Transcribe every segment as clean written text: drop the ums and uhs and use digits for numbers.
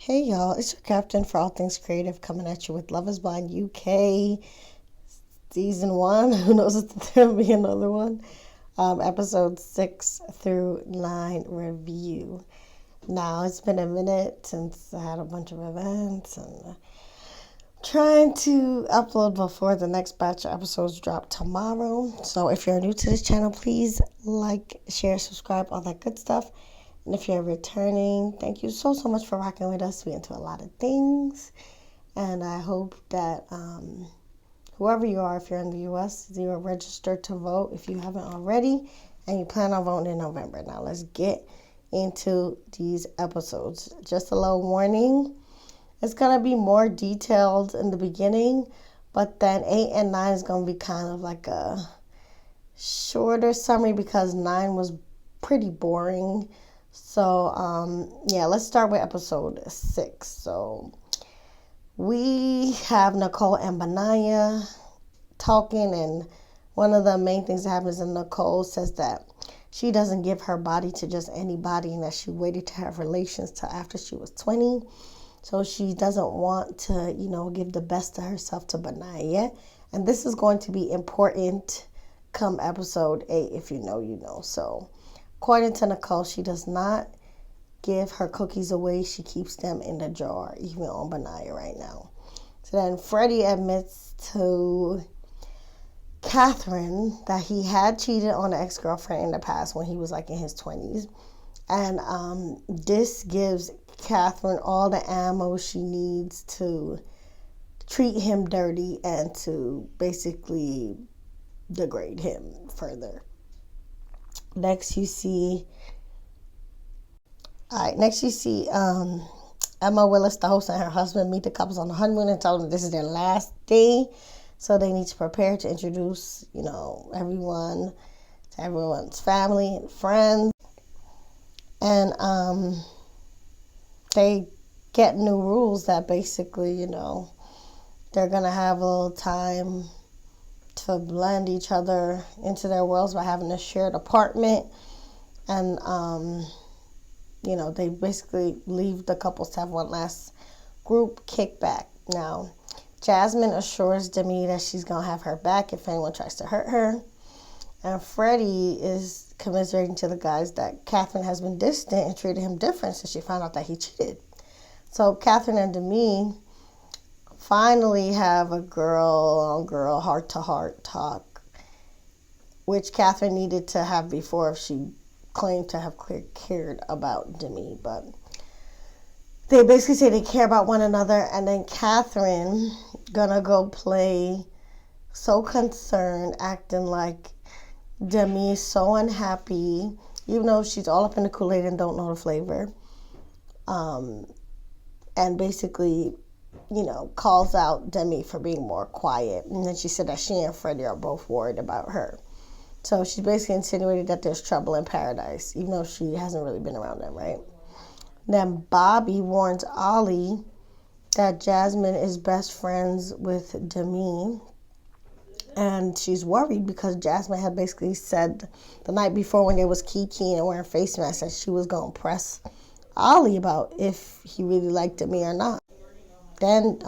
Hey y'all, it's your captain for all things creative coming at you with Love is Blind UK season 1. Who knows if there'll be another one? Episode 6 through 9 review. Now, it's been a minute since I had a bunch of events and trying to upload before the next batch of episodes drop tomorrow. So if you're new to this channel, please like, share, subscribe, all that good stuff. And if you're returning, thank you so much for rocking with us. We into a lot of things. And I hope that whoever you are, if you're in the U.S., you're registered to vote if you haven't already. And you plan on voting in November. Now let's get into these episodes. Just a little warning. It's going to be more detailed in the beginning. But then 8 and 9 is going to be kind of like a shorter summary because 9 was pretty boring. So, let's start with episode 6. So, we have Nicole and Benaya talking, and one of the main things that happens is Nicole says that she doesn't give her body to just anybody and that she waited to have relations till after she was 20. So, she doesn't want to, give the best of herself to Benaya yet. And this is going to be important come episode 8, if you know, you know. So, according to Nicole, she does not give her cookies away. She keeps them in the jar, even on Benaya right now. So then Freddie admits to Catherine that he had cheated on an ex-girlfriend in the past when he was like in his 20s. And this gives Catherine all the ammo she needs to treat him dirty and to basically degrade him further. Next you see Emma Willis, the host, and her husband meet the couples on the honeymoon and tell them this is their last day. So they need to prepare to introduce, everyone to everyone's family and friends. And they get new rules that basically, they're going to have a little time to blend each other into their worlds by having a shared apartment. And, they basically leave the couples to have one last group kickback. Now, Jasmine assures Demi that she's going to have her back if anyone tries to hurt her. And Freddie is commiserating to the guys that Catherine has been distant and treated him different since she found out that he cheated. So Catherine and Demi finally have a girl-on-girl, heart-to-heart talk, which Catherine needed to have before if she claimed to have cared about Demi. But they basically say they care about one another, and then Catherine gonna go play so concerned, acting like Demi is so unhappy, even though she's all up in the Kool-Aid and don't know the flavor. And basically, calls out Demi for being more quiet. And then she said that she and Freddie are both worried about her. So she basically insinuated that there's trouble in paradise, even though she hasn't really been around them, right? Then Bobby warns Ollie that Jasmine is best friends with Demi. And she's worried because Jasmine had basically said the night before when they was kikiing and wearing face masks that she was going to press Ollie about if he really liked Demi or not. Then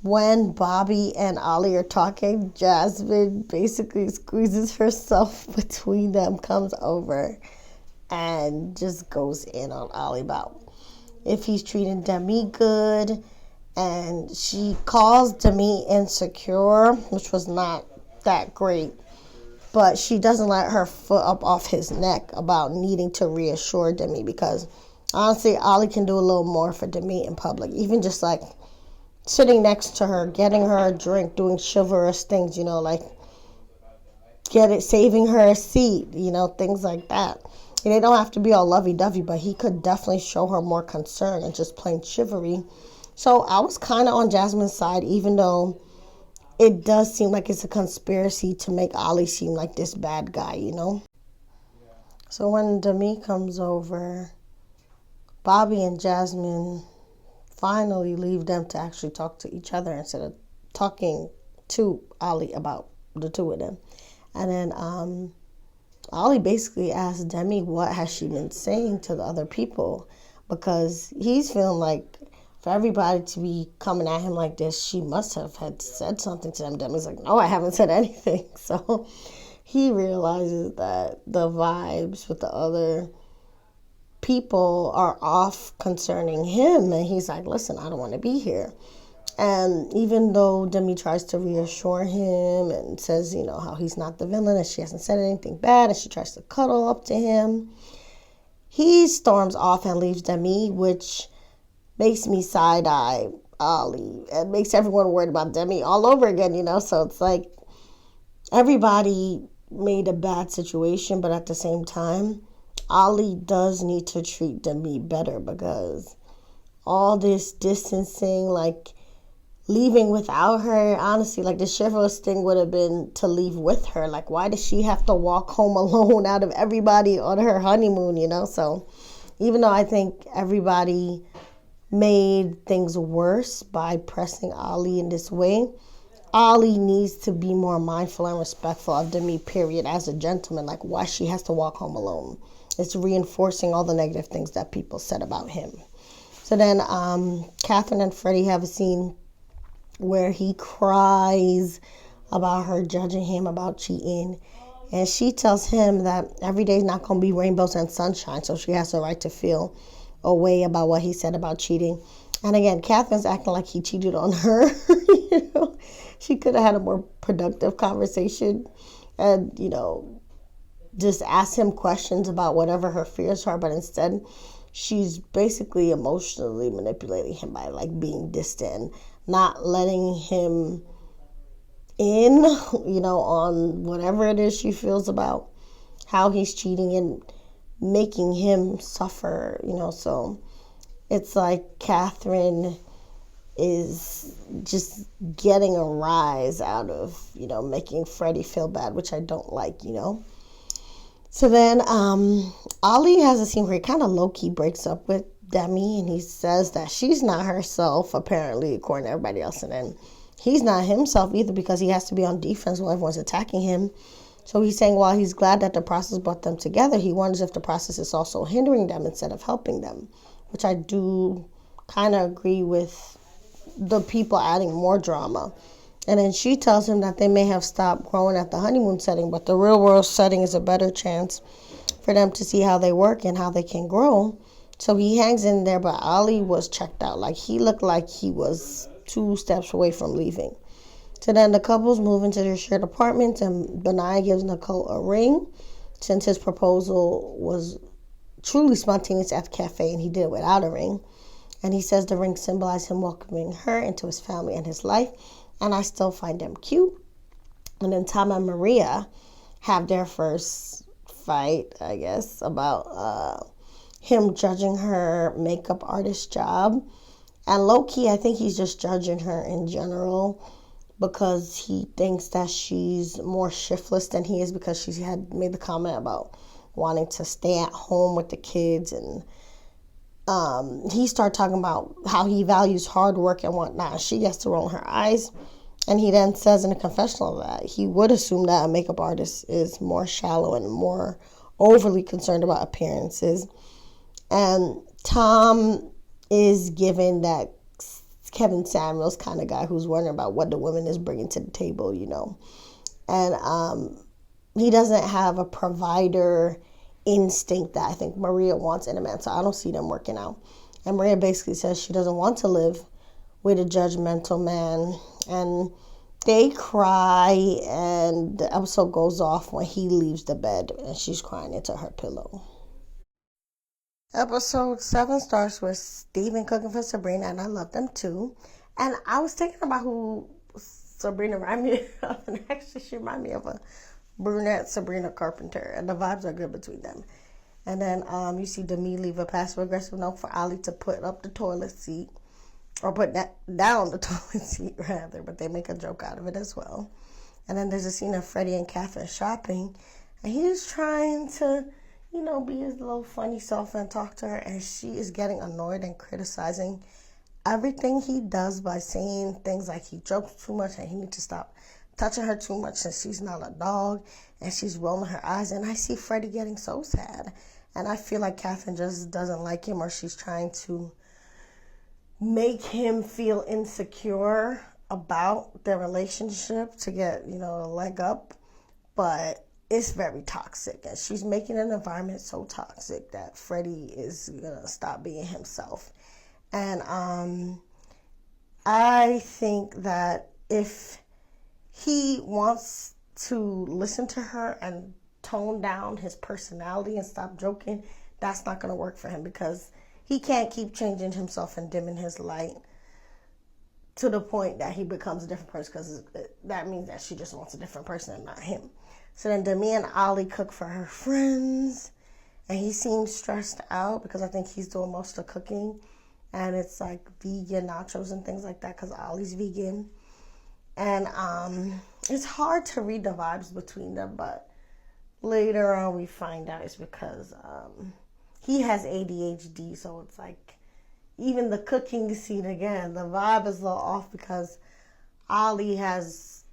when Bobby and Ollie are talking, Jasmine basically squeezes herself between them, comes over, and just goes in on Ollie about if he's treating Demi good. And she calls Demi insecure, which was not that great. But she doesn't let her foot up off his neck about needing to reassure Demi because honestly, Ollie can do a little more for Demi in public. Even just like sitting next to her, getting her a drink, doing chivalrous things, like saving her a seat, things like that. And they don't have to be all lovey-dovey, but he could definitely show her more concern and just plain chivalry. So I was kind of on Jasmine's side, even though it does seem like it's a conspiracy to make Ollie seem like this bad guy, So when Demi comes over, Bobby and Jasmine finally leave them to actually talk to each other instead of talking to Ollie about the two of them. And then Ollie basically asked Demi what has she been saying to the other people. because he's feeling like for everybody to be coming at him like this, she must have had said something to them. Demi's like, no, I haven't said anything. So he realizes that the vibes with the other people are off concerning him, and he's like, listen, I don't want to be here. And even though Demi tries to reassure him and says, how he's not the villain and she hasn't said anything bad, and she tries to cuddle up to him, he storms off and leaves Demi, which makes me side-eye Ollie. It makes everyone worried about Demi all over again, So it's like everybody made a bad situation, but at the same time, Ollie does need to treat Demi better, because all this distancing, like leaving without her, honestly, like the chivalrous thing would have been to leave with her. Like, why does she have to walk home alone out of everybody on her honeymoon, So even though I think everybody made things worse by pressing Ollie in this way, Ollie needs to be more mindful and respectful of Demi, period, as a gentleman. Like, why she has to walk home alone. It's reinforcing all the negative things that people said about him. So then Catherine and Freddie have a scene where he cries about her judging him about cheating. And she tells him that every day is not going to be rainbows and sunshine, so she has the right to feel a way about what he said about cheating. And again, Catherine's acting like he cheated on her. She could have had a more productive conversation and, just ask him questions about whatever her fears are, but instead she's basically emotionally manipulating him by like being distant, not letting him in, on whatever it is she feels about how he's cheating and making him suffer, so it's like Catherine is just getting a rise out of, making Freddie feel bad, which I don't like, So then Ollie has a scene where he kind of low-key breaks up with Demi, and he says that she's not herself, apparently, according to everybody else. And then he's not himself either, because he has to be on defense while everyone's attacking him. So he's saying while he's glad that the process brought them together, he wonders if the process is also hindering them instead of helping them, which I do kind of agree with the people adding more drama. And then she tells him that they may have stopped growing at the honeymoon setting, but the real world setting is a better chance for them to see how they work and how they can grow. So he hangs in there, but Ollie was checked out. Like, he looked like he was 2 steps away from leaving. So then the couples move into their shared apartment, and Benaiah gives Nicole a ring, since his proposal was truly spontaneous at the cafe and he did it without a ring. And he says the ring symbolized him welcoming her into his family and his life. And I still find them cute. And then Tom and Maria have their first fight, I guess, about him judging her makeup artist job. And low-key, I think he's just judging her in general, because he thinks that she's more shiftless than he is, because she had made the comment about wanting to stay at home with the kids. And he started talking about how he values hard work and whatnot. She gets to roll her eyes. And he then says in a confessional that he would assume that a makeup artist is more shallow and more overly concerned about appearances. And Tom is given that Kevin Samuels kind of guy who's wondering about what the woman is bringing to the table, And he doesn't have a provider instinct that I think Maria wants in a man. So I don't see them working out. And Maria basically says she doesn't want to live with a judgmental man. And they cry, and the episode goes off when he leaves the bed and she's crying into her pillow. Episode 7 starts with Steven cooking for Sabrina, and I love them too. And I was thinking about who Sabrina reminded me of, and actually she reminded me of a brunette Sabrina Carpenter, and the vibes are good between them. And then you see Demi leave a passive-aggressive note for Ollie to put up the toilet seat, or put that down the toilet seat rather, but they make a joke out of it as well. And then there's a scene of Freddie and Catherine shopping, and he's trying to, be his little funny self and talk to her, and she is getting annoyed and criticizing everything he does by saying things like he jokes too much and he needs to stop touching her too much since she's not a dog, and she's rolling her eyes. And I see Freddie getting so sad, And I feel like Catherine just doesn't like him, or she's trying to make him feel insecure about their relationship to get, a leg up. But it's very toxic, and she's making an environment so toxic that Freddie is gonna stop being himself. And I think that if he wants to listen to her and tone down his personality and stop joking, that's not going to work for him, because he can't keep changing himself and dimming his light to the point that he becomes a different person, because that means that she just wants a different person and not him. So then Demi and Ollie cook for her friends, and he seems stressed out because I think he's doing most of the cooking, and it's like vegan nachos and things like that because Ollie's vegan. And it's hard to read the vibes between them, but later on we find out it's because he has ADHD, so it's like even the cooking scene again, the vibe is a little off because Ollie has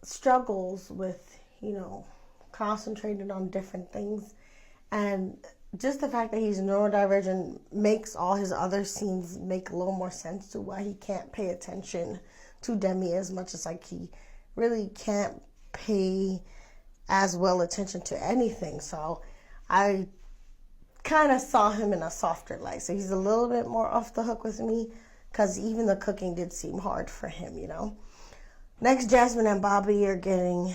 struggles with, concentrating on different things. And just the fact that he's neurodivergent makes all his other scenes make a little more sense to why he can't pay attention to Demi as much as like he really can't pay as well attention to anything. So I kind of saw him in a softer light. So he's a little bit more off the hook with me because even the cooking did seem hard for him, Next, Jasmine and Bobby are getting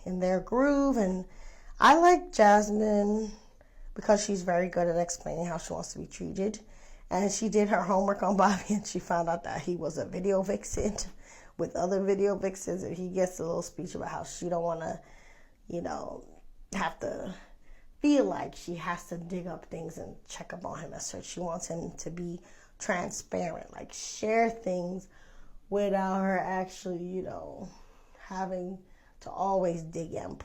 in their groove, and I like Jasmine because she's very good at explaining how she wants to be treated. And she did her homework on Bobby, and she found out that he was a video vixen with other video vixens, and he gets a little speech about how she don't want to, have to feel like she has to dig up things and check up on him as such. She wants him to be transparent, like share things without her actually, having to always dig and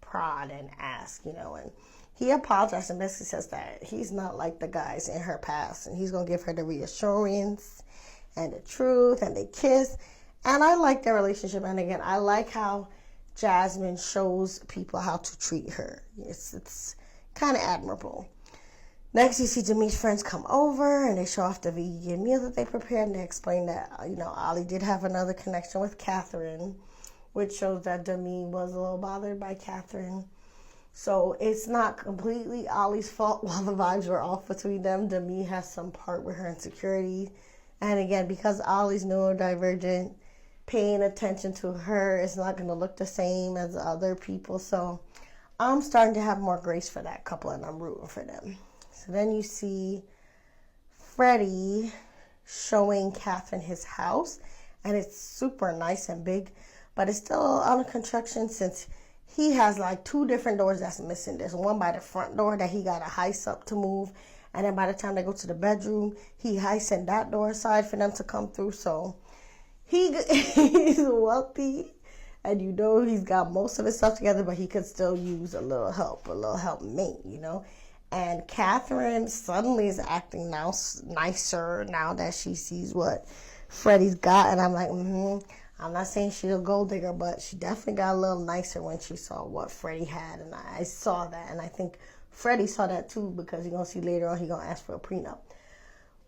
prod and ask, and he apologized and basically says that he's not like the guys in her past, and he's going to give her the reassurance and the truth, and they kiss. And I like their relationship. And again, I like how Jasmine shows people how to treat her. It's kind of admirable. Next, you see Demi's friends come over, and they show off the vegan meal that they prepared, and they explain that, Ollie did have another connection with Catherine, which shows that Demi was a little bothered by Catherine. So it's not completely Ollie's fault while the vibes were off between them. Demi has some part with her insecurity. And again, because Ollie's neurodivergent, paying attention to her is not going to look the same as other people. So I'm starting to have more grace for that couple, and I'm rooting for them. So then you see Freddie showing Catherine his house, and it's super nice and big, but it's still under construction since he has like 2 different doors that's missing. There's one by the front door that he got to heist up to move, and then by the time they go to the bedroom, he heists in that door aside for them to come through. So he's wealthy, and he's got most of his stuff together, but he could still use a little helpmate, And Catherine suddenly is acting now nicer now that she sees what Freddie's got, and I'm like, I'm not saying she's a gold digger, but she definitely got a little nicer when she saw what Freddie had, and I saw that, and I think Freddie saw that too, because you're going to see later on he's going to ask for a prenup.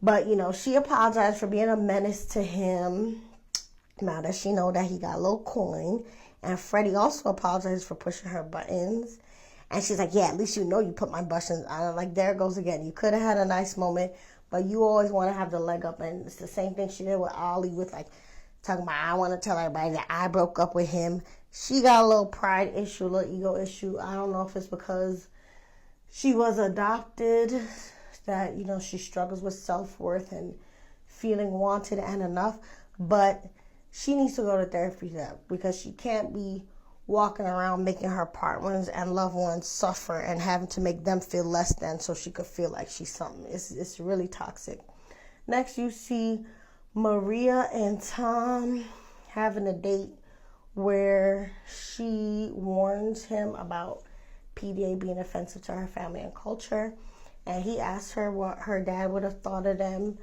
But, she apologized for being a menace to him now that she know that he got a little coin, and Freddie also apologized for pushing her buttons, and she's like, yeah, at least you put my buttons on. I'm like, there it goes again. You could have had a nice moment, but you always want to have the leg up, and it's the same thing she did with Ollie with talking about, I want to tell everybody that I broke up with him. She got a little pride issue, a little ego issue. I don't know if it's because she was adopted that, she struggles with self-worth and feeling wanted and enough. But she needs to go to therapy because she can't be walking around making her partners and loved ones suffer and having to make them feel less than so she could feel like she's something. It's really toxic. Next, you see Maria and Tom having a date where she warns him about PDA being offensive to her family and culture, and he asks her what her dad would have thought of them,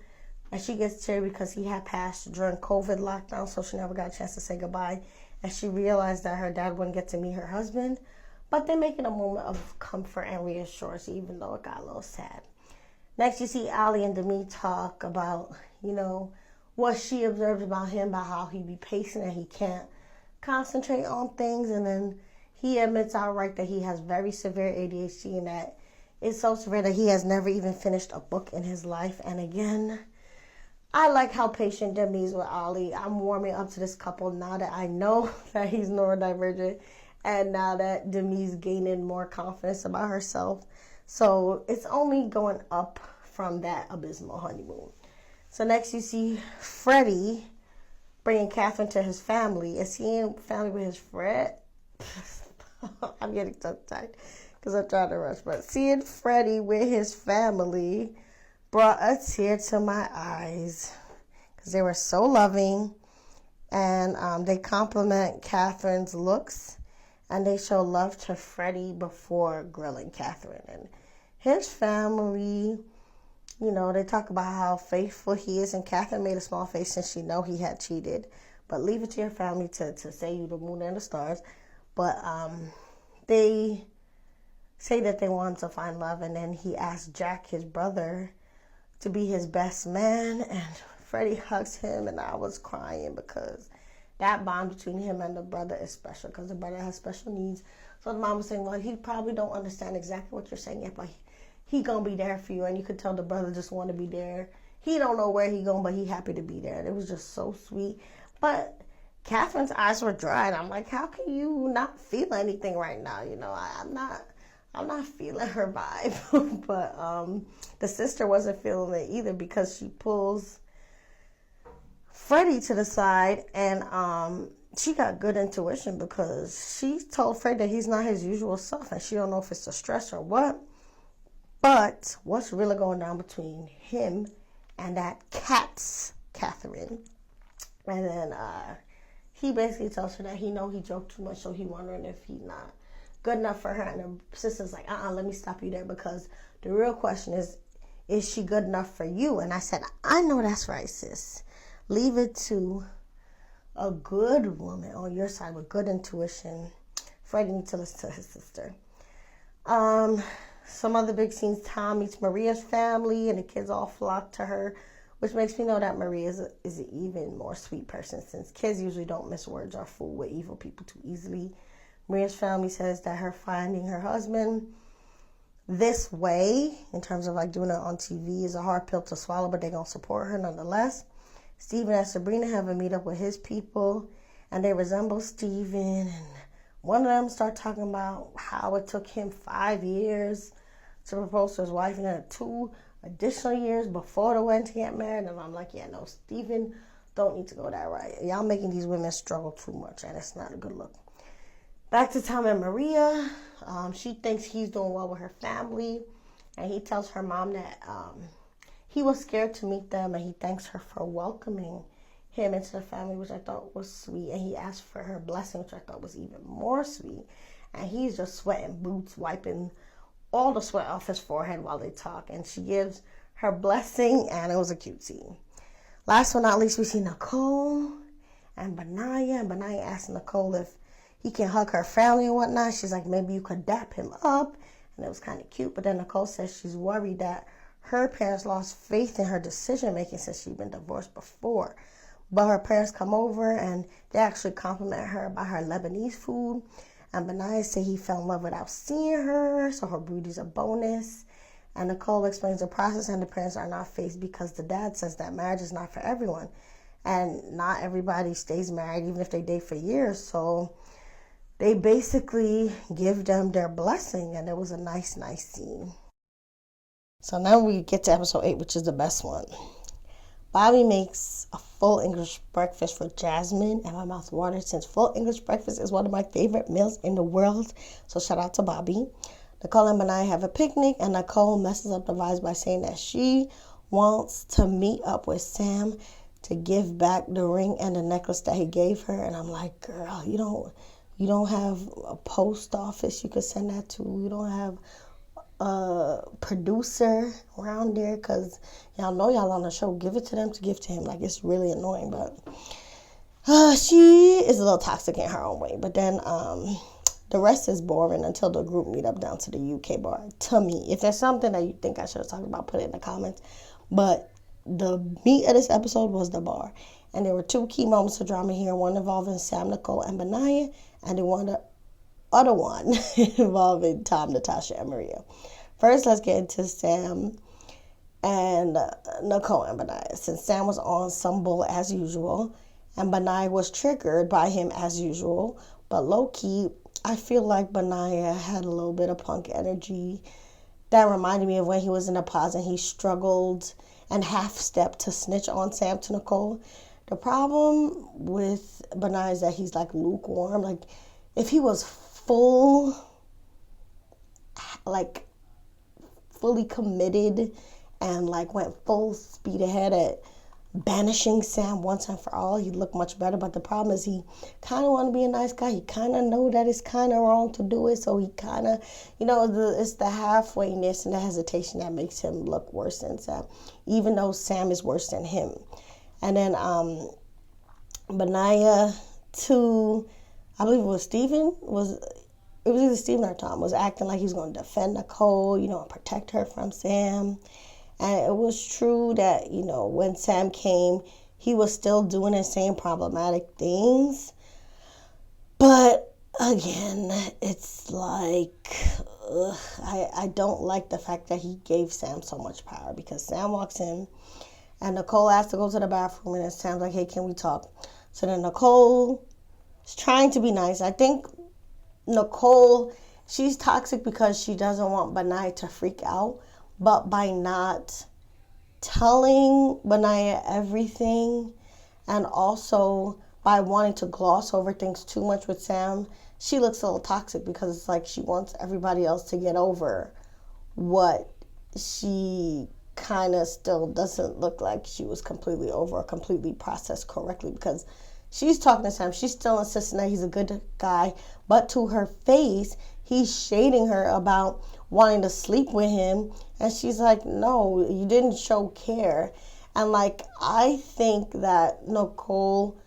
and she gets teary because he had passed during COVID lockdown, so she never got a chance to say goodbye, and she realized that her dad wouldn't get to meet her husband, But they're making a moment of comfort and reassurance, even though it got a little sad. Next, you see Ali and Demi talk about, what she observed about him, about how he be pacing and he can't concentrate on things. And then he admits outright that he has very severe ADHD and that it's so severe that he has never even finished a book in his life. And again, I like how patient Demi is with Ali. I'm warming up to this couple now that I know that he's neurodivergent and now that Demi's gaining more confidence about herself. So it's only going up from that abysmal honeymoon. So next you see Freddie bringing Catherine to his family. Is he in family with his friend? I'm getting tongue-tied because I'm trying to rush. But seeing Freddie with his family brought a tear to my eyes because they were so loving. And they compliment Catherine's looks. And they show love to Freddie before grilling Catherine. And his family, they talk about how faithful he is. And Catherine made a small face since she knew he had cheated. But leave it to your family to say you the moon and the stars. But they say that they want to find love. And then he asked Jack, his brother, to be his best man. And Freddie hugs him. And I was crying because that bond between him and the brother is special because the brother has special needs. So the mom was saying, well, he probably don't understand exactly what you're saying yet, but he gonna be there for you. And you could tell the brother just want to be there. He don't know where he going, but he happy to be there. And it was just so sweet. But Catherine's eyes were dry, and I'm like, how can you not feel anything right now? I'm not feeling her vibe. But the sister wasn't feeling it either because she pulls Freddie to the side, and she got good intuition because she told Freddie that he's not his usual self, and she don't know if it's the stress or what. But what's really going down between him and that Catherine? And then he basically tells her that he joked too much, so he wondering if he's not good enough for her. And the sister's like, let me stop you there because the real question is she good enough for you? And I said, I know that's right, sis. Leave it to a good woman on your side with good intuition. Freddie needs to listen to his sister. Some other big scenes, Tom meets Maria's family and the kids all flock to her, which makes me know that Maria is an even more sweet person since kids usually don't miss words or fool with evil people too easily. Maria's family says that her finding her husband this way, in terms of like doing it on TV, is a hard pill to swallow, but they're going to support her nonetheless. Steven and Sabrina have a meet up with his people, and they resemble Steven. And one of them start talking about how it took him 5 years to propose to his wife, and then 2 additional years before the wedding to get married. And I'm like, yeah, no, Steven don't need to go that right. Y'all making these women struggle too much, and it's not a good look. Back to Tom and Maria. She thinks he's doing well with her family, and he tells her mom that he was scared to meet them, and he thanks her for welcoming him into the family, which I thought was sweet. And he asked for her blessing, which I thought was even more sweet. And he's just sweating boots, wiping all the sweat off his forehead while they talk. And she gives her blessing, and it was a cute scene. Last but not least, we see Nicole and Benaya. And Benaya asked Nicole if he can hug her family and whatnot. She's like, maybe you could dap him up. And it was kind of cute. But then Nicole says she's worried that her parents lost faith in her decision-making since she'd been divorced before. But her parents come over, and they actually compliment her about her Lebanese food. And Benaya said he fell in love without seeing her, so her beauty's a bonus. And Nicole explains the process, and the parents are not phased because the dad says that marriage is not for everyone. And not everybody stays married, even if they date for years. So they basically give them their blessing, and it was a nice scene. So now we get to episode 8, which is the best one. Bobby makes a full English breakfast for Jasmine, and my mouth watered since full English breakfast is one of my favorite meals in the world. So shout out to Bobby. Nicole and Benaya have a picnic, and Nicole messes up the vibes by saying that she wants to meet up with Sam to give back the ring and the necklace that he gave her. And I'm like, girl, you don't have a post office you could send that to. You don't have a producer around there, because y'all know y'all on the show. Give it to them to give to him. Like, it's really annoying, but she is a little toxic in her own way. But then The rest is boring until the group meet up down to the UK bar. To me, if there's something that you think I should have talked about, put it in the comments. But the meat of this episode was the bar. And there were two key moments of drama here, one involving Sam, Nicole, and Benaya, and the other one involving Tom, Natasha, and Maria. First, let's get into Sam and Nicole and Benaya. Since Sam was on some bull as usual, and Benaya was triggered by him as usual, but low-key, I feel like Benaya had a little bit of punk energy. That reminded me of when he was in the pause and he struggled and half-stepped to snitch on Sam to Nicole. The problem with Benaya is that he's like lukewarm. Like, if he was fully committed and like went full speed ahead at banishing Sam once and for all, he'd look much better. But the problem is he kind of want to be a nice guy. He kind of know that it's kind of wrong to do it. So he kind of, it's the halfwayness and the hesitation that makes him look worse than Sam, even though Sam is worse than him. And then Benaya to, I believe it was Steven, it was either Steven or Tom, was acting like he was going to defend Nicole, and protect her from Sam. And it was true that, when Sam came, he was still doing the same problematic things. But again, it's like, I don't like the fact that he gave Sam so much power, because Sam walks in and Nicole asks to go to the bathroom, and then Sam's like, hey, can we talk? So then Nicole is trying to be nice. I think Nicole, she's toxic because she doesn't want Benaya to freak out. But by not telling Benaya everything, and also by wanting to gloss over things too much with Sam, she looks a little toxic, because it's like she wants everybody else to get over what she kind of still doesn't look like she was completely over or completely processed correctly, because she's talking to Sam. She's still insisting that he's a good guy, but to her face, he's shading her about wanting to sleep with him, and she's like, no, you didn't show care. And like, I think that Nicole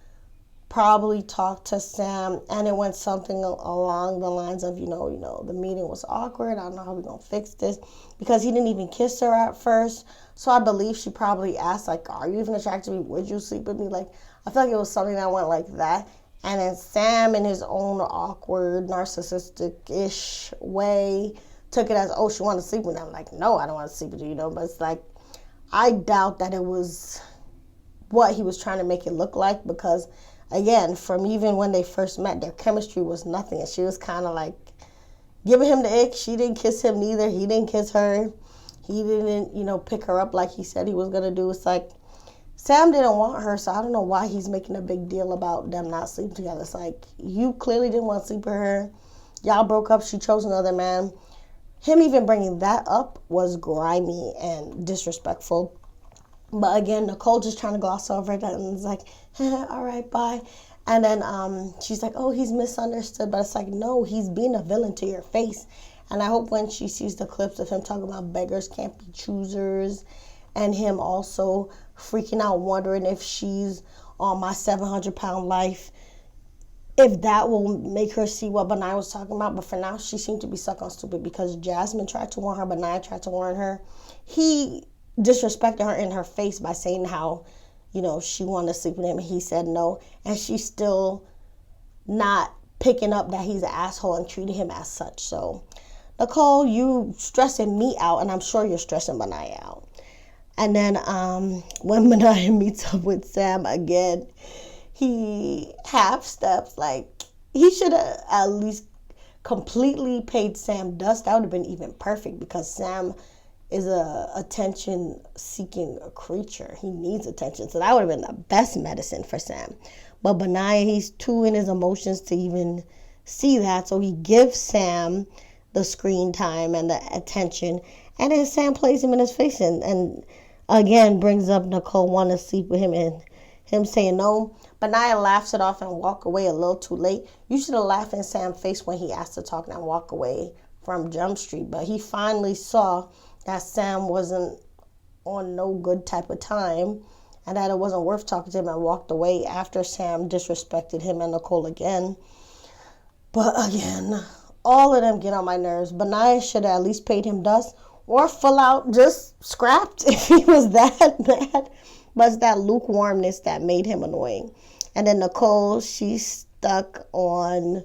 probably talked to Sam, and it went something along the lines of, the meeting was awkward, I don't know how we're gonna fix this, because he didn't even kiss her at first. So I believe she probably asked, like, are you even attracted to me? Would you sleep with me? Like, I feel like it was something that went like that. And then Sam, in his own awkward, narcissistic-ish way, took it as, oh, she wanted to sleep with me. I'm like, no, I don't want to sleep with you, But it's like, I doubt that it was what he was trying to make it look like, because, again, from even when they first met, their chemistry was nothing. And she was kind of like giving him the ick. She didn't kiss him neither. He didn't kiss her. He didn't, pick her up like he said he was going to do. It's like, Sam didn't want her, so I don't know why he's making a big deal about them not sleeping together. It's like, you clearly didn't want to sleep with her. Y'all broke up. She chose another man. Him even bringing that up was grimy and disrespectful. But again, Nicole just trying to gloss over it and it's like, all right, bye. And then she's like, oh, he's misunderstood. But it's like, no, he's being a villain to your face. And I hope when she sees the clips of him talking about beggars can't be choosers, and him also freaking out, wondering if she's on my 700-pound life, if that will make her see what Benaya was talking about. But for now, she seemed to be stuck on stupid, because Jasmine tried to warn her, Benaya tried to warn her. He disrespected her in her face by saying how, she wanted to sleep with him, and he said no. And she's still not picking up that he's an asshole and treating him as such. So, Nicole, you stressing me out, and I'm sure you're stressing Benaya out. And then when Benaya meets up with Sam again, he half steps. Like, he should have at least completely paid Sam dust. That would have been even perfect, because Sam is a attention-seeking creature. He needs attention. So that would have been the best medicine for Sam. But Benaya, he's too in his emotions to even see that. So he gives Sam the screen time and the attention. And then Sam plays him in his face and again brings up Nicole wanting to sleep with him and him saying no. Benaya laughs it off and walk away a little too late. You should have laughed in Sam's face when he asked to talk and walk away from Jump Street. But he finally saw that Sam wasn't on no good type of time and that it wasn't worth talking to him, and walked away after Sam disrespected him and Nicole again. But again, all of them get on my nerves. Benaya should have at least paid him dust or full out just scrapped if he was that bad. But it's that lukewarmness that made him annoying. And then Nicole, she's stuck on,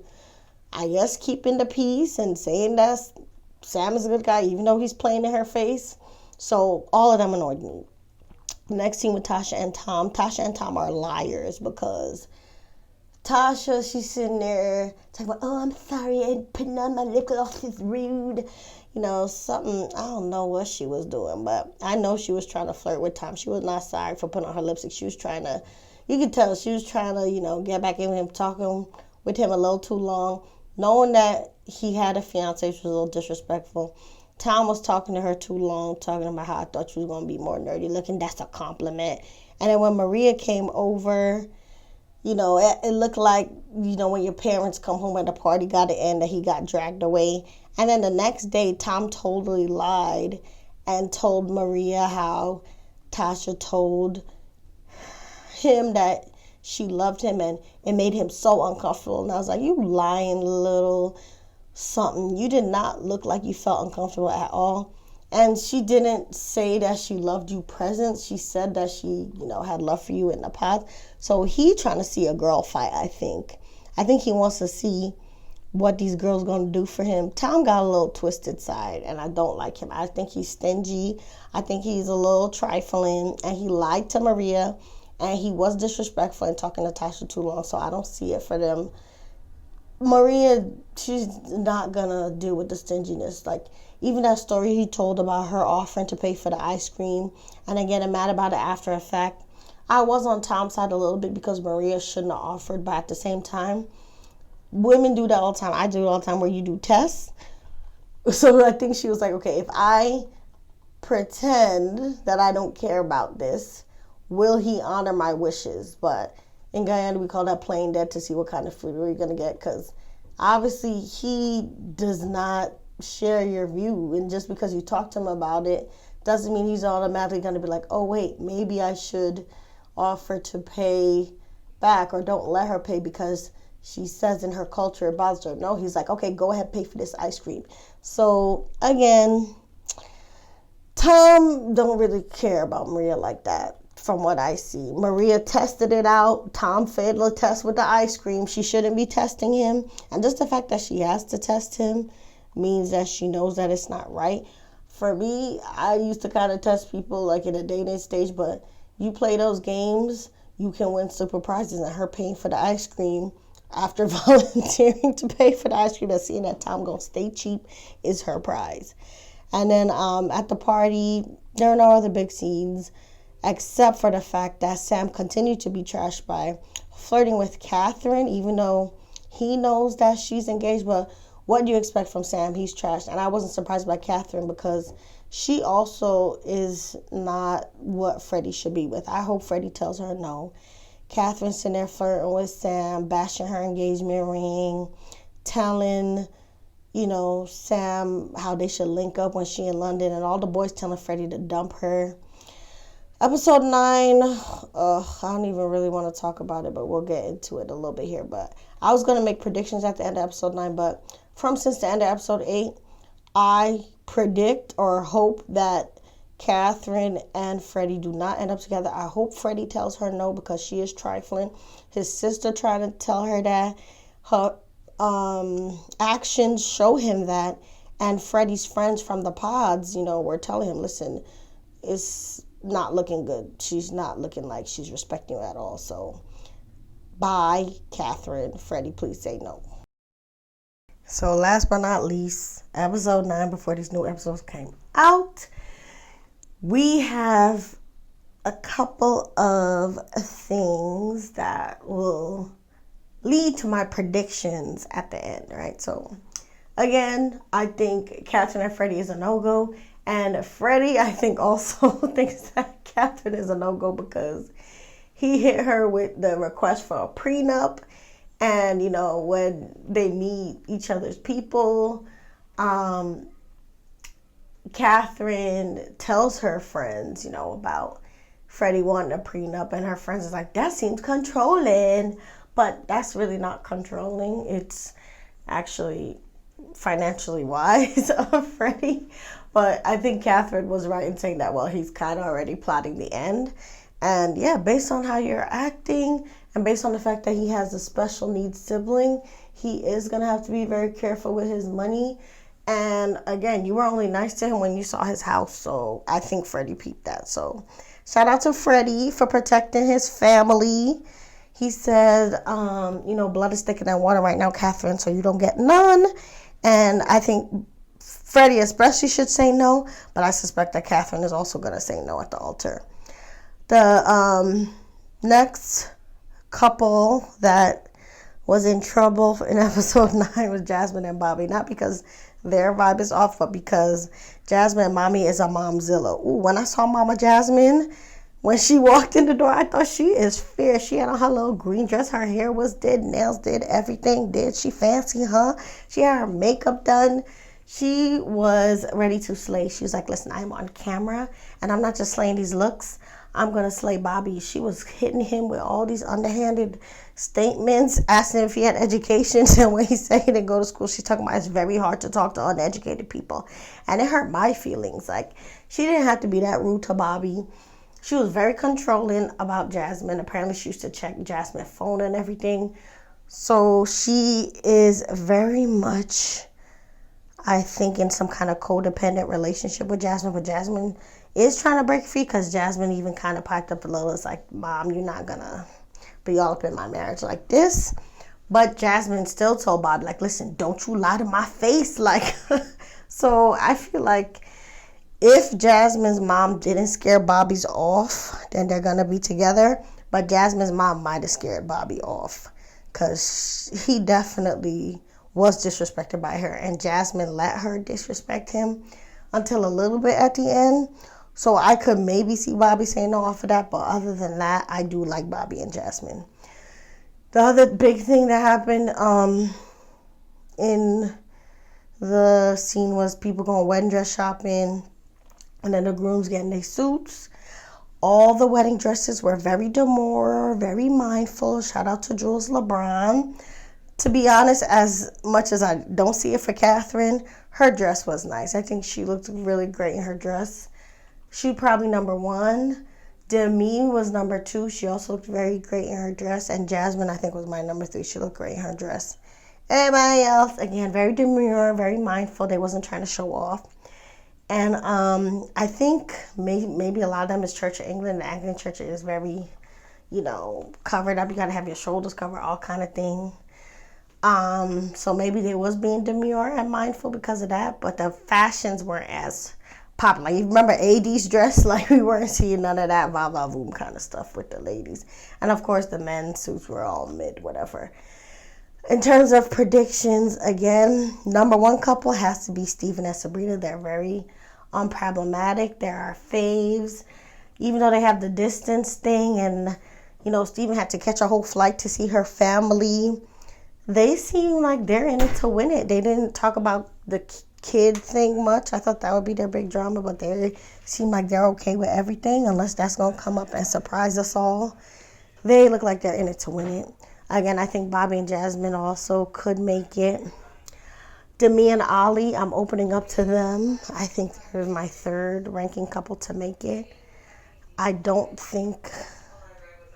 I guess, keeping the peace and saying that Sam is a good guy, even though he's playing in her face. So all of them annoyed me. Next scene with Tasha and Tom. Tasha and Tom are liars because Tasha, she's sitting there talking about, oh, I'm sorry, I putting on my lip gloss is rude. You know, something, I don't know what she was doing, but I know she was trying to flirt with Tom. She was not sorry for putting on her lipstick. She was trying to, you could tell she was trying to, get back in him, talking with him a little too long, knowing that he had a fiance, which was a little disrespectful. Tom was talking to her too long, talking about how I thought she was going to be more nerdy looking. That's a compliment. And then when Maria came over, it looked like, when your parents come home and the party got to end, that he got dragged away. And then the next day, Tom totally lied and told Maria how Tasha told him that she loved him, and it made him so uncomfortable. And I was like, you lying little something. You did not look like you felt uncomfortable at all. And she didn't say that she loved you present. She said that she, had love for you in the past. So he trying to see a girl fight, I think. I think he wants to see what these girls going to do for him. Tom got a little twisted side, and I don't like him. I think he's stingy. I think he's a little trifling, and he lied to Maria, and he was disrespectful and talking to Tasha too long, so I don't see it for them. Maria, she's not going to deal with the stinginess. Like, even that story he told about her offering to pay for the ice cream and then getting mad about it after effect. I was on Tom's side a little bit because Maria shouldn't have offered, but at the same time, women do that all the time. I do it all the time where you do tests. So I think she was like, okay, if I pretend that I don't care about this, will he honor my wishes? But in Guyana, we call that playing dead to see what kind of food we're going to get, because obviously he does not share your view. And just because you talk to him about it doesn't mean he's automatically going to be like, oh, wait, maybe I should offer to pay back, or don't let her pay because she says in her culture it bothers her. No, he's like, okay, go ahead, pay for this ice cream. So again, Tom don't really care about Maria like that. From what I see, Maria tested it out. Tom failed the test with the ice cream. She shouldn't be testing him. And just the fact that she has to test him means that she knows that it's not right. For me, I used to kind of test people like in a dating stage, but you play those games, you can win super prizes. And her paying for the ice cream after volunteering to pay for the ice cream and seeing that Tom gonna stay cheap is her prize. And then at the party, there are no other big scenes, except for the fact that Sam continued to be trashed by flirting with Catherine, even though he knows that she's engaged. But what do you expect from Sam? He's trashed. And I wasn't surprised by Catherine because she also is not what Freddie should be with. I hope Freddie tells her no. Catherine's sitting there flirting with Sam, bashing her engagement ring, telling, Sam how they should link up when she in London, and all the boys telling Freddie to dump her. Episode 9, I don't even really want to talk about it, but we'll get into it a little bit here. But I was going to make predictions at the end of episode 9, but since the end of episode 8, I predict or hope that Catherine and Freddie do not end up together. I hope Freddie tells her no because she is trifling. His sister trying to tell her that. Her actions show him that. And Freddie's friends from the pods, were telling him, listen, it's not looking good. She's not looking like she's respecting you at all. So, bye, Catherine. Freddie, please say no. So, last but not least, episode 9, before these new episodes came out, we have a couple of things that will lead to my predictions at the end, right? So, again, I think Catherine and Freddie is a no-go. And Freddie, I think, also thinks that Catherine is a no-go because he hit her with the request for a prenup. And, when they meet each other's people, Catherine tells her friends, about Freddie wanting a prenup. And her friends is like, that seems controlling. But that's really not controlling. actually financially wise of Freddie. But I think Catherine was right in saying that, well, he's kind of already plotting the end. And yeah, based on how you're acting and based on the fact that he has a special needs sibling, he is going to have to be very careful with his money. And again, you were only nice to him when you saw his house. So I think Freddie peeped that. So shout out to Freddie for protecting his family. He said, blood is thicker than water right now, Catherine, so you don't get none. And I think Freddie especially should say no, but I suspect that Catherine is also going to say no at the altar. The next couple that was in trouble in episode 9 was Jasmine and Bobby. Not because their vibe is off, but because Jasmine and Mommy is a momzilla. Ooh, when I saw Mama Jasmine, when she walked in the door, I thought she is fierce. She had on her little green dress. Her hair was did, nails did, everything did. She fancy, huh? She had her makeup done. She was ready to slay. She was like, listen, I'm on camera, and I'm not just slaying these looks. I'm going to slay Bobby. She was hitting him with all these underhanded statements, asking if he had education. And when he said he didn't go to school, she's talking about it's very hard to talk to uneducated people. And it hurt my feelings. Like, she didn't have to be that rude to Bobby. She was very controlling about Jasmine. Apparently, she used to check Jasmine's phone and everything. So she is very much, I think, in some kind of codependent relationship with Jasmine. But Jasmine is trying to break free because Jasmine even kind of piped up a little. It's like, Mom, you're not going to be all up in my marriage like this. But Jasmine still told Bob, like, listen, don't you lie to my face. Like, so I feel like if Jasmine's mom didn't scare Bobby's off, then they're going to be together. But Jasmine's mom might have scared Bobby off because he definitely was disrespected by her. And Jasmine let her disrespect him until a little bit at the end. So I could maybe see Bobby saying no off of that. But other than that, I do like Bobby and Jasmine. The other big thing that happened in the scene was people going wedding dress shopping. And then the grooms getting their suits. All the wedding dresses were very demure, very mindful. Shout out to Jules LeBron. To be honest, as much as I don't see it for Catherine, her dress was nice. I think she looked really great in her dress. She probably number 1. Demi was number 2. She also looked very great in her dress. And Jasmine, I think, was my number 3. She looked great in her dress. Everybody else, again, very demure, very mindful. They wasn't trying to show off. And I think maybe a lot of them is Church of England. The Anglican Church is very, covered up. You got to have your shoulders covered, all kind of thing. So maybe they was being demure and mindful because of that. But the fashions weren't as popular. Like, you remember AD's dress? Like, we weren't seeing none of that va-va-voom kind of stuff with the ladies. And, of course, the men's suits were all mid, whatever. In terms of predictions, again, number 1 couple has to be Steven and Sabrina. They're very unproblematic. They're our faves. Even though they have the distance thing and, Steven had to catch a whole flight to see her family, they seem like they're in it to win it. They didn't talk about the kid thing much. I thought that would be their big drama, but they seem like they're okay with everything unless that's going to come up and surprise us all. They look like they're in it to win it. Again, I think Bobby and Jasmine also could make it. Demi and Ollie, I'm opening up to them. I think they're my 3rd ranking couple to make it. I don't think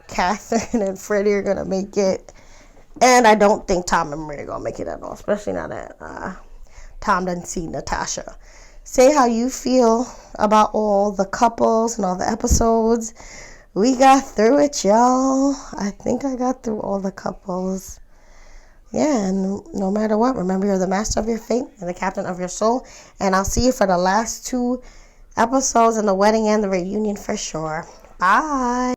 Catherine and Freddie are going to make it. And I don't think Tom and Maria are going to make it at all, especially now that Tom doesn't see Natasha. Say how you feel about all the couples and all the episodes. We got through it, y'all. I think I got through all the couples. Yeah, and no matter what, remember you're the master of your fate and the captain of your soul. And I'll see you for the last 2 episodes and the wedding and the reunion for sure. Bye.